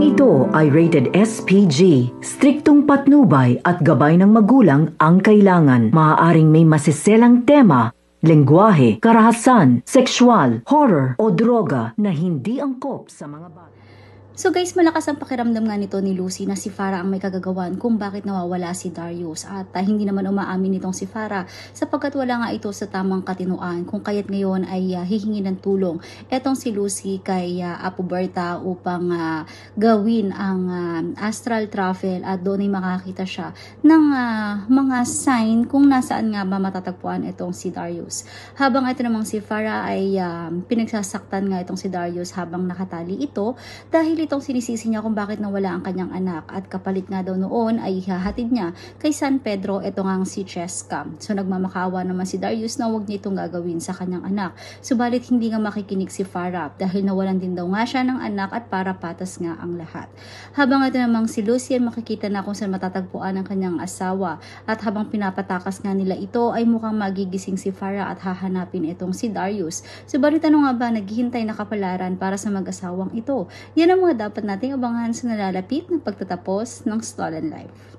Programang ito ay rated SPG. Striktong patnubay at gabay ng magulang ang kailangan. Maaaring may masiselang tema, lengguwahe, karahasan, sexual, horror o droga na hindi angkop sa mga bata. So guys, malakas ang pakiramdam nga nito ni Lucy na si Farah ang may kagagawan kung bakit nawawala si Darius. At hindi naman umaamin nitong si Farah sapagkat wala nga ito sa tamang katinuan kung kaya't ngayon ay hihingi ng tulong etong si Lucy kay Apo Berta upang gawin ang astral travel at doon ay makakita siya ng mga sign kung nasaan nga ba matatagpuan itong si Darius. Habang ito namang si Farah ay pinagsasaktan nga itong si Darius habang nakatali ito dahil itong sinisisi niya kung bakit nawala ang kanyang anak at kapalit nga daw noon ay ihahatid niya kay San Pedro ito ngang si Cheska. So nagmamakaawa naman si Darius na huwag niya itong gagawin sa kanyang anak. Subalit hindi nga makikinig si Farah dahil nawalan din daw nga siya ng anak at para patas nga ang lahat. Habang ito namang si Lucy ay makikita na kung saan matatagpuan ang kanyang asawa at habang pinapatakas nga nila ito ay mukhang magigising si Farah at hahanapin itong si Darius. Subalit ano nga ba naghihintay na kapalaran para sa mag-asawang ito? Yan ang mga dapat nating abangan sa nalalapit na pagtatapos ng Stolen Life.